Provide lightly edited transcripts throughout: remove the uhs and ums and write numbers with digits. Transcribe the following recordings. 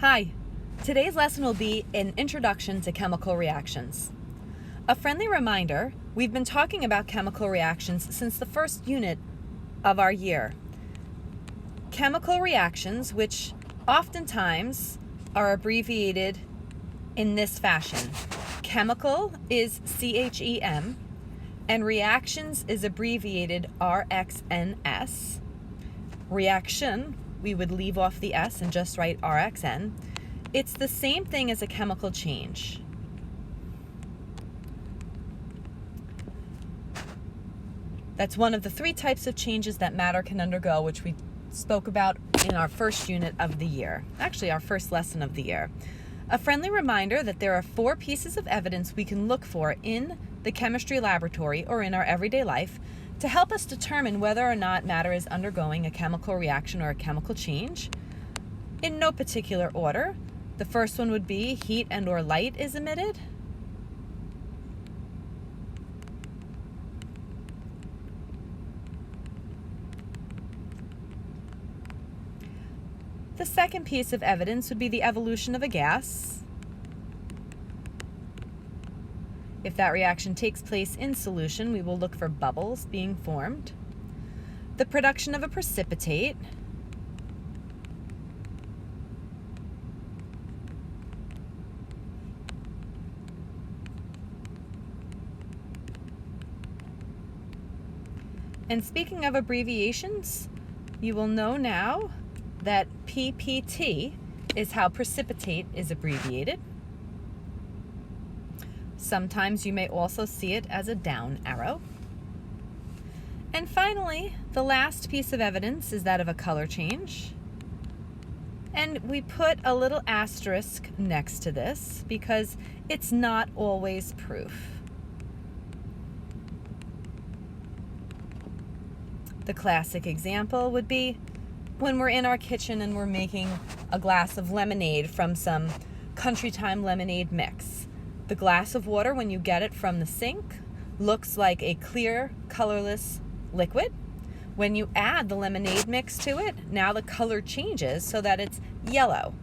Hi, today's lesson will be an introduction to chemical reactions. A friendly reminder, we've been talking about chemical reactions since the first unit of our year. Chemical reactions, which oftentimes are abbreviated in this fashion. Chemical is CHEM, and reactions is abbreviated Rxns. Reaction, we would leave off the S and just write Rxn. It's the same thing as a chemical change. That's one of the three types of changes that matter can undergo, which we spoke about in our first unit of the year, actually our first lesson of the year. A friendly reminder that there are 4 pieces of evidence we can look for in the chemistry laboratory or in our everyday life to help us determine whether or not matter is undergoing a chemical reaction or a chemical change. In no particular order. The first one would be heat and or light is emitted. The second piece of evidence would be the evolution of a gas. If that reaction takes place in solution, we will look for bubbles being formed. The production of a precipitate. And speaking of abbreviations, you will know now that PPT is how precipitate is abbreviated. Sometimes you may also see it as a down arrow. And finally, the last piece of evidence is that of a color change. And we put a little asterisk next to this because it's not always proof. The classic example would be when we're in our kitchen and we're making a glass of lemonade from some Country Time lemonade mix. The glass of water, when you get it from the sink, looks like a clear, colorless liquid. When you add the lemonade mix to it, now the color changes so that it's yellow.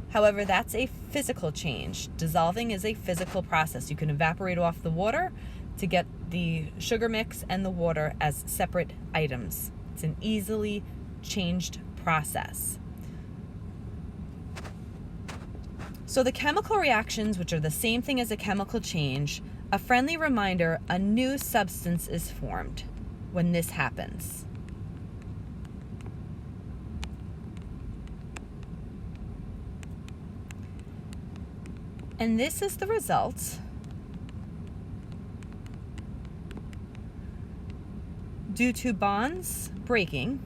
However, that's a physical change. Dissolving is a physical process. You can evaporate off the water to get the sugar mix and the water as separate items. It's an easily changed process. So the chemical reactions, which are the same thing as a chemical change, a friendly reminder, a new substance is formed when this happens. And this is the result due to bonds breaking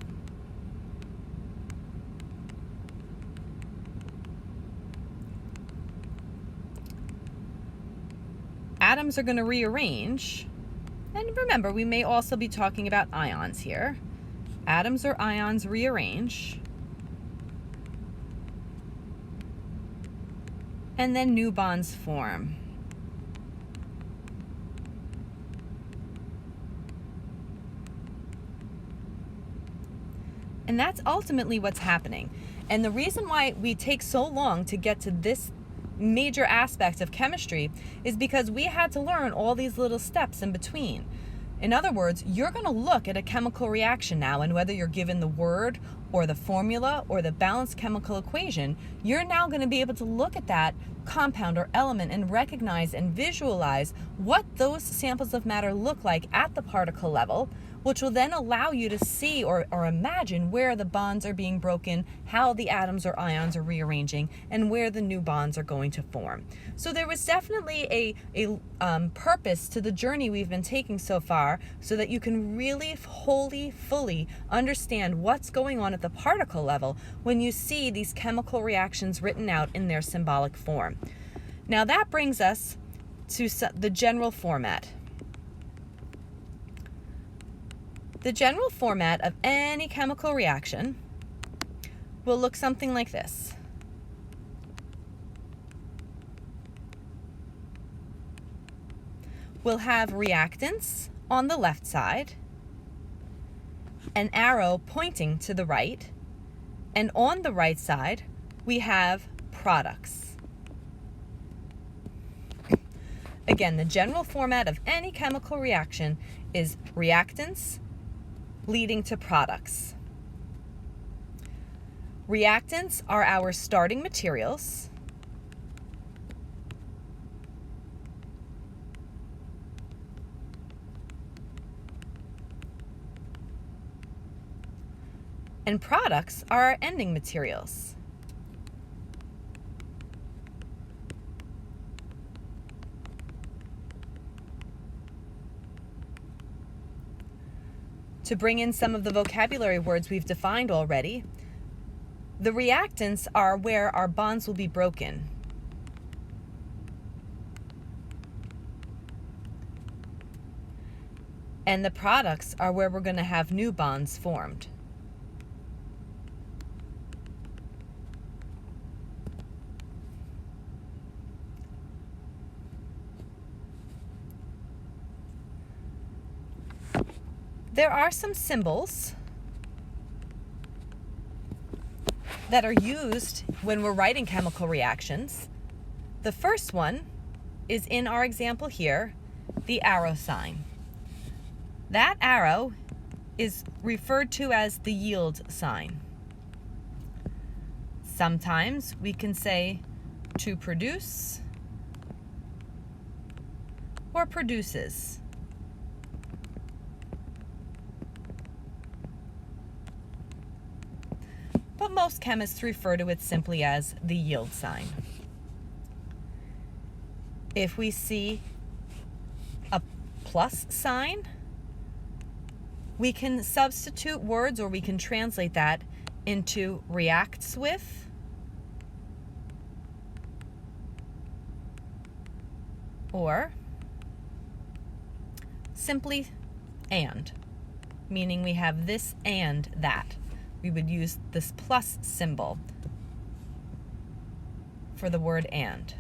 atoms are going to rearrange. And remember, we may also be talking about ions here. Atoms or ions rearrange. And then new bonds form. And that's ultimately what's happening. And the reason why we take so long to get to this major aspect of chemistry is because we had to learn all these little steps in between. In other words, you're going to look at a chemical reaction now, and whether you're given the word or the formula or the balanced chemical equation, you're now going to be able to look at that compound or element and recognize and visualize what those samples of matter look like at the particle level, which will then allow you to see or imagine where the bonds are being broken, how the atoms or ions are rearranging, and where the new bonds are going to form. So there was definitely a purpose to the journey we've been taking so far, so that you can really wholly, fully understand what's going on at the particle level when you see these chemical reactions written out in their symbolic form. Now that brings us to the general format. The general format of any chemical reaction will look something like this. We'll have reactants on the left side, an arrow pointing to the right, and on the right side, we have products. Again, the general format of any chemical reaction is reactants leading to products. Reactants are our starting materials. And products are our ending materials. To bring in some of the vocabulary words we've defined already, the reactants are where our bonds will be broken. And the products are where we're going to have new bonds formed. There are some symbols that are used when we're writing chemical reactions. The first one is in our example here, the arrow sign. That arrow is referred to as the yield sign. Sometimes we can say to produce or produces. But most chemists refer to it simply as the yield sign. If we see a plus sign, we can substitute words, or we can translate that into reacts with, or simply and, meaning we have this and that. We would use this plus symbol for the word and.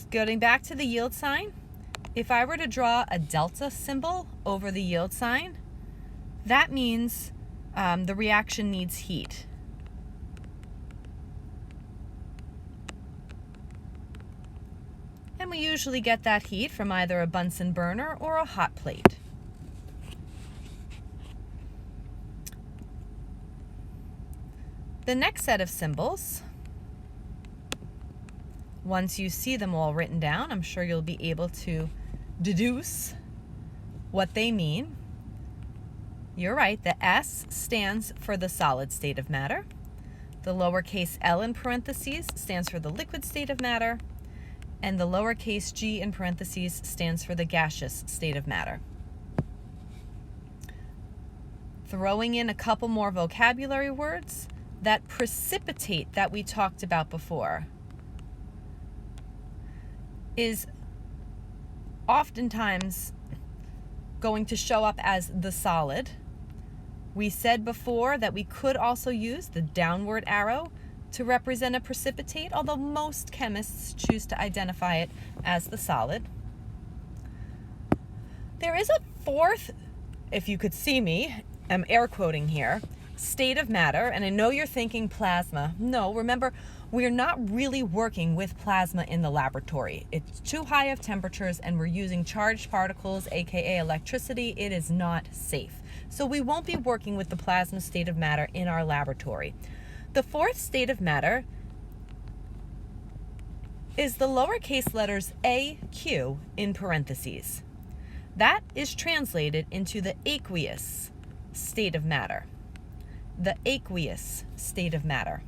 Going back to the yield sign, if I were to draw a delta symbol over the yield sign, that means the reaction needs heat. And we usually get that heat from either a Bunsen burner or a hot plate. The next set of symbols, once you see them all written down, I'm sure you'll be able to deduce what they mean. You're right, the S stands for the solid state of matter. The lowercase l in parentheses stands for the liquid state of matter. And the lowercase g in parentheses stands for the gaseous state of matter. Throwing in a couple more vocabulary words, that precipitate that we talked about before is oftentimes going to show up as the solid. We said before that we could also use the downward arrow to represent a precipitate, although most chemists choose to identify it as the solid. There is a fourth, if you could see me, I'm air quoting here, state of matter, and I know you're thinking plasma. No, remember, we're not really working with plasma in the laboratory. It's too high of temperatures and we're using charged particles, aka electricity. It is not safe. So we won't be working with the plasma state of matter in our laboratory. The fourth state of matter is the lowercase letters AQ in parentheses. That is translated into the aqueous state of matter. The aqueous state of matter.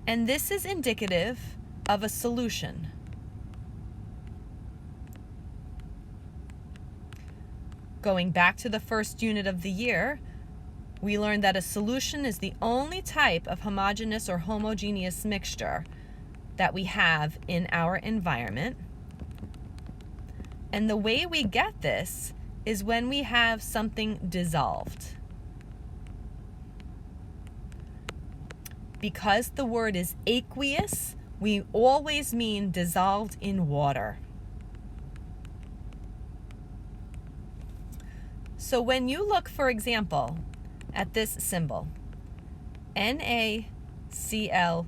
And this is indicative of a solution. Going back to the first unit of the year, we learned that a solution is the only type of homogeneous or homogeneous mixture that we have in our environment. And the way we get this is when we have something dissolved. Because the word is aqueous, we always mean dissolved in water. So when you look, for example, at this symbol, NaCl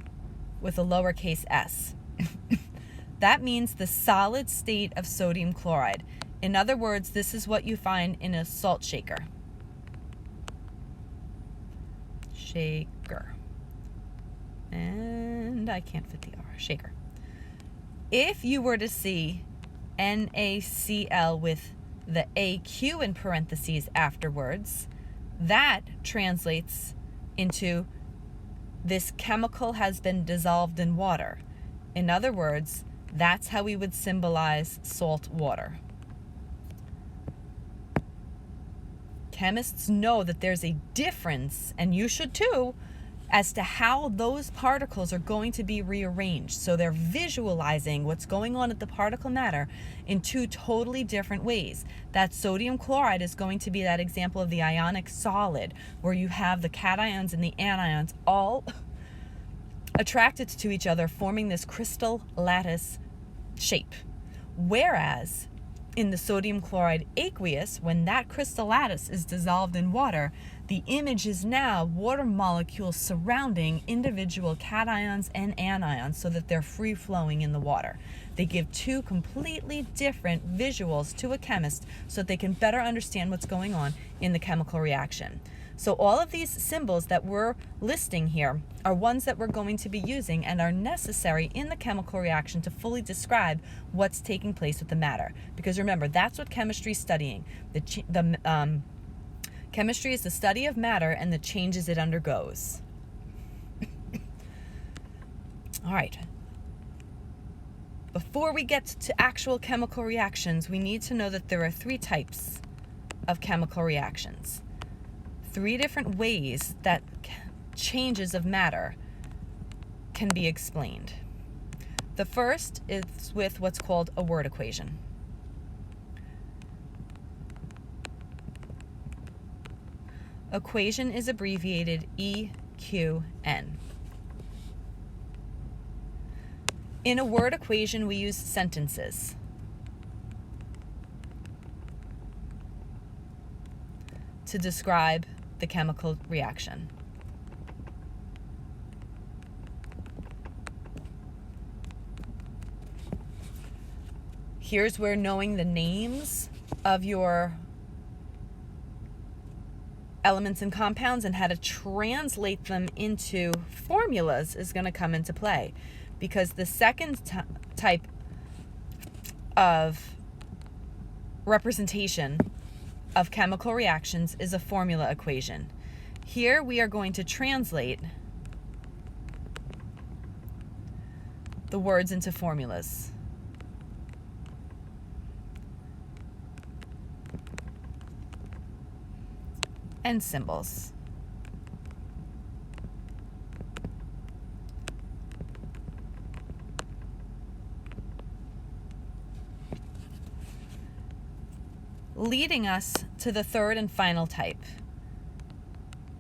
with a lowercase s. That means the solid state of sodium chloride. In other words, this is what you find in a salt shaker. Shaker. And I can't fit the R. Shaker. If you were to see NaCl with the AQ in parentheses afterwards, that translates into this chemical has been dissolved in water. In other words, that's how we would symbolize salt water. Chemists know that there's a difference, and you should too, as to how those particles are going to be rearranged. So they're visualizing what's going on at the particle matter in two totally different ways. That sodium chloride is going to be that example of the ionic solid, where you have the cations and the anions all attracted to each other, forming this crystal lattice shape. Whereas in the sodium chloride aqueous, when that crystal lattice is dissolved in water, the image is now water molecules surrounding individual cations and anions so that they're free flowing in the water. They give two completely different visuals to a chemist so that they can better understand what's going on in the chemical reaction. So all of these symbols that we're listing here are ones that we're going to be using and are necessary in the chemical reaction to fully describe what's taking place with the matter. Because remember, that's what chemistry is studying. Chemistry is the study of matter and the changes it undergoes. All right. Before we get to actual chemical reactions, we need to know that there are three types of chemical reactions. Three different ways that changes of matter can be explained. The first is with what's called a word equation. Equation is abbreviated EQN. In a word equation, we use sentences. To describe the chemical reaction. Here's where knowing the names of your elements and compounds and how to translate them into formulas is going to come into play, because the second type of representation of chemical reactions is a formula equation. Here we are going to translate the words into formulas. And symbols. Leading us to the third and final type,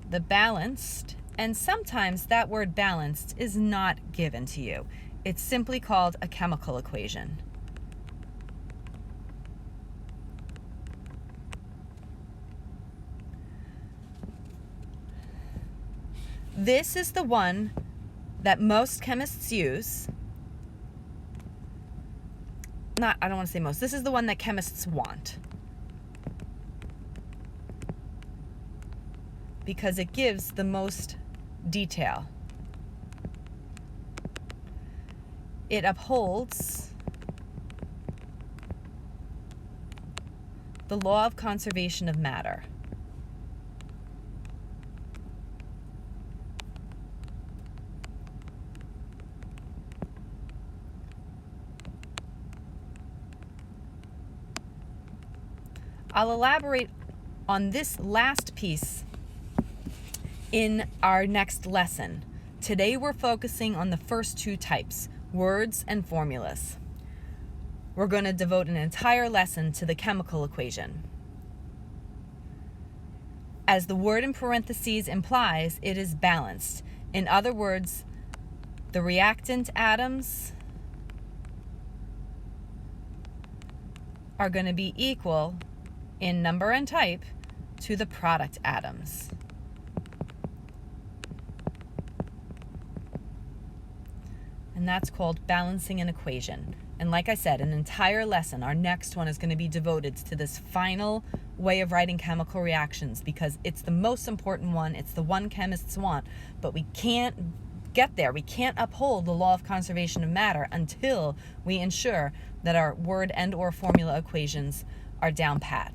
the balanced, and sometimes that word balanced is not given to you. It's simply called a chemical equation. This is the one that most chemists use. I don't want to say most. This is the one that chemists want, because it gives the most detail. It upholds the law of conservation of matter. I'll elaborate on this last piece in our next lesson. Today we're focusing on the first two types, words and formulas. We're going to devote an entire lesson to the chemical equation. As the word in parentheses implies, it is balanced. In other words, the reactant atoms are going to be equal in number and type to the product atoms. and that's called balancing an equation. And like I said, an entire lesson, our next one is going to be devoted to this final way of writing chemical reactions because it's the most important one. It's the one chemists want, but we can't get there. We can't uphold the law of conservation of matter until we ensure that our word and or formula equations are down pat.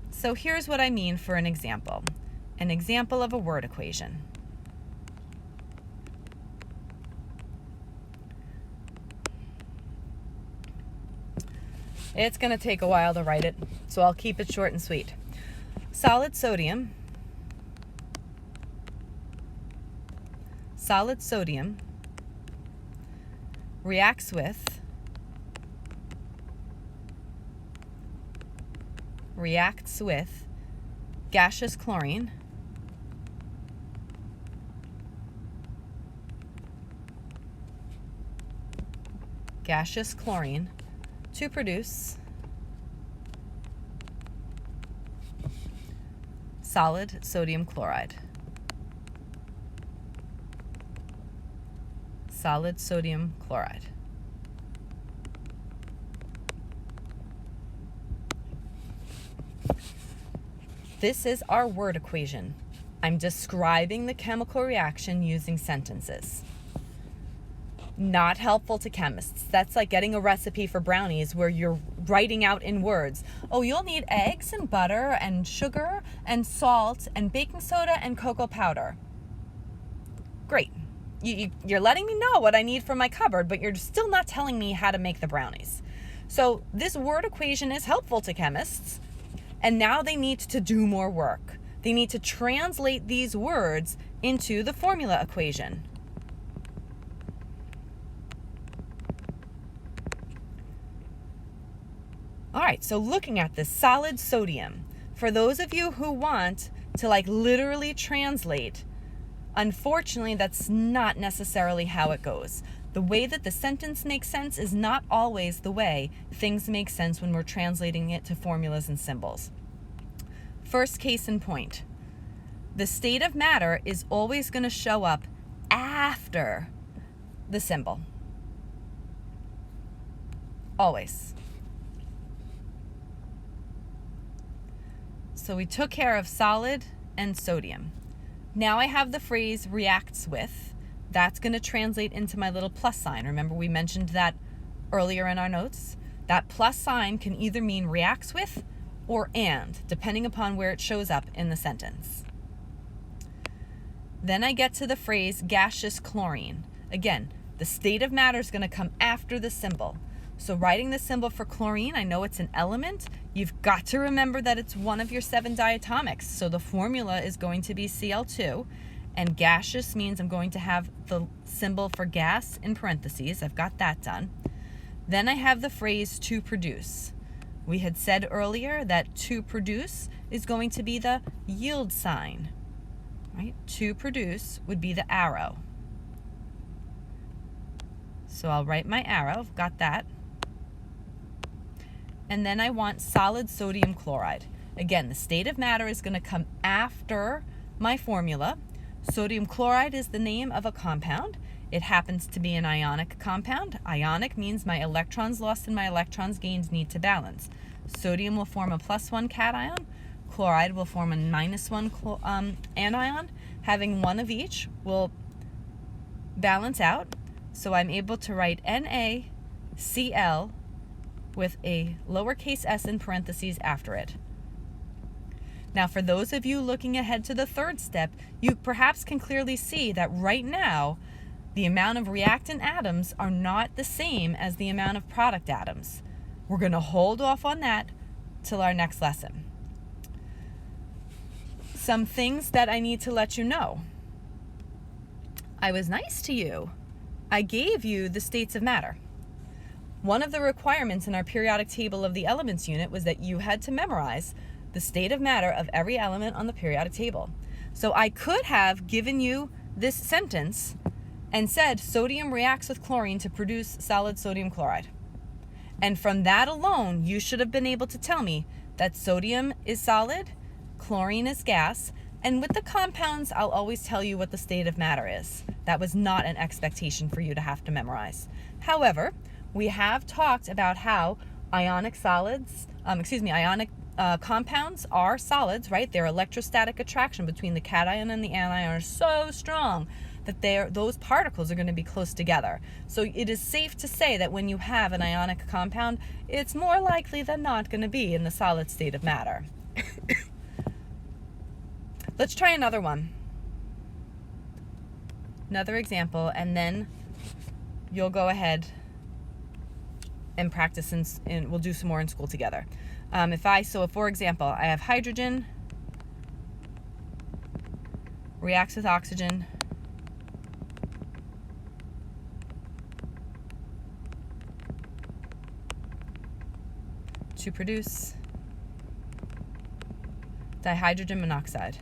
So here's what I mean for an example of a word equation. It's going to take a while to write it, so I'll keep it short and sweet. Solid sodium reacts with gaseous chlorine to produce solid sodium chloride. This is our word equation. I'm describing the chemical reaction using sentences. Not helpful to chemists. That's like getting a recipe for brownies where you're writing out in words. Oh, you'll need eggs and butter and sugar and salt and baking soda and cocoa powder. Great. You're letting me know what I need for my cupboard, but you're still not telling me how to make the brownies. So this word equation is helpful to chemists, and now they need to do more work. They need to translate these words into the formula equation. All right, so looking at this solid sodium, for those of you who want to literally translate, unfortunately, that's not necessarily how it goes. The way that the sentence makes sense is not always the way things make sense when we're translating it to formulas and symbols. First case in point, the state of matter is always going to show up after the symbol. Always. So we took care of solid and sodium. Now I have the phrase reacts with. That's going to translate into my little plus sign. Remember we mentioned that earlier in our notes? That plus sign can either mean reacts with or and, depending upon where it shows up in the sentence. Then I get to the phrase gaseous chlorine. Again, the state of matter is going to come after the symbol. So writing the symbol for chlorine, I know it's an element. You've got to remember that it's one of your 7 diatomics. So the formula is going to be Cl2. And gaseous means I'm going to have the symbol for gas in parentheses. I've got that done. Then I have the phrase to produce. We had said earlier that to produce is going to be the yield sign. Right? To produce would be the arrow. So I'll write my arrow. I've got that. And then I want solid sodium chloride. Again, the state of matter is going to come after my formula. Sodium chloride is the name of a compound. It happens to be an ionic compound. Ionic means my electrons lost and my electrons gained need to balance. Sodium will form a +1 cation. Chloride will form a -1 anion. Having one of each will balance out. So I'm able to write NaCl with a lowercase s in parentheses after it. Now, for those of you looking ahead to the third step, you perhaps can clearly see that right now, the amount of reactant atoms are not the same as the amount of product atoms. We're going to hold off on that till our next lesson. Some things that I need to let you know. I was nice to you. I gave you the states of matter. One of the requirements in our periodic table of the elements unit was that you had to memorize the state of matter of every element on the periodic table. So I could have given you this sentence and said sodium reacts with chlorine to produce solid sodium chloride. And from that alone, you should have been able to tell me that sodium is solid, chlorine is gas, And with the compounds, I'll always tell you what the state of matter is. That was not an expectation for you to have to memorize. However, we have talked about how ionic compounds are solids, right? Their electrostatic attraction between the cation and the anion are so strong that those particles are going to be close together. So it is safe to say that when you have an ionic compound, it's more likely than not going to be in the solid state of matter. Let's try another one. Another example, and then you'll go ahead and practice, and we'll do some more in school together. So for example, I have hydrogen reacts with oxygen to produce dihydrogen monoxide.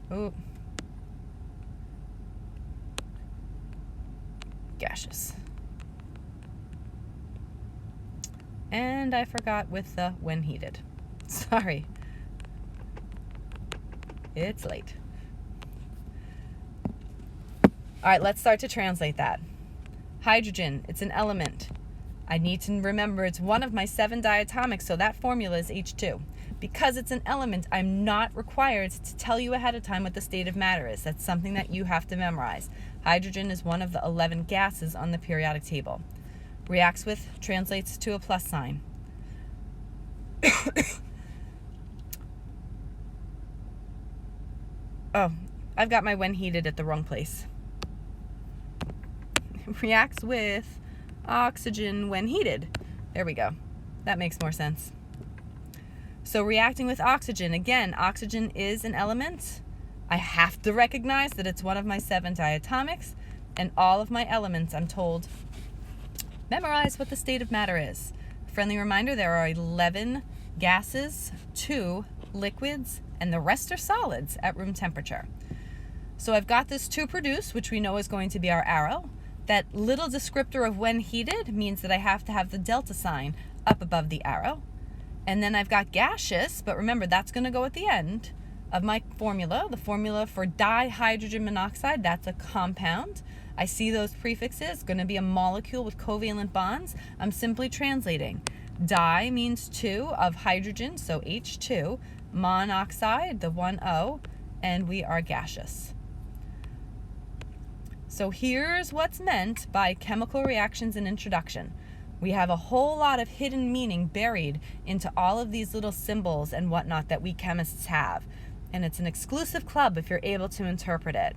Oh, gaseous. And I forgot with the when heated. Sorry. It's late. All right, let's start to translate that. Hydrogen, it's an element. I need to remember it's one of my 7 diatomics, so that formula is H2. Because it's an element, I'm not required to tell you ahead of time what the state of matter is. That's something that you have to memorize. Hydrogen is one of the 11 gases on the periodic table. Reacts with, translates to a plus sign. Oh, I've got my when heated at the wrong place. Reacts with oxygen when heated. There we go. That makes more sense. So reacting with oxygen, again, oxygen is an element. I have to recognize that it's one of my 7 diatomics, and all of my elements, I'm told, memorize what the state of matter is. Friendly reminder, there are 11 gases, 2 liquids, and the rest are solids at room temperature. So I've got this to produce, which we know is going to be our arrow. That little descriptor of when heated means that I have to have the delta sign up above the arrow. And then I've got gaseous, but remember that's going to go at the end of my formula. The formula for dihydrogen monoxide, that's a compound. I see those prefixes, going to be a molecule with covalent bonds. I'm simply translating. Di means 2 of hydrogen, so H2, monoxide, the 1O, and we are gaseous. So here's what's meant by chemical reactions and introduction. We have a whole lot of hidden meaning buried into all of these little symbols and whatnot that we chemists have. And it's an exclusive club if you're able to interpret it.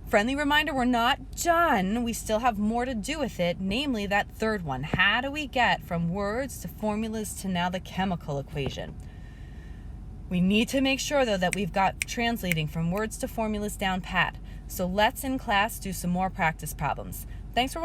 Friendly reminder, we're not done. We still have more to do with it, namely that third one. How do we get from words to formulas to now the chemical equation? We need to make sure, though, that we've got translating from words to formulas down pat. So let's, in class, do some more practice problems. Thanks for watching.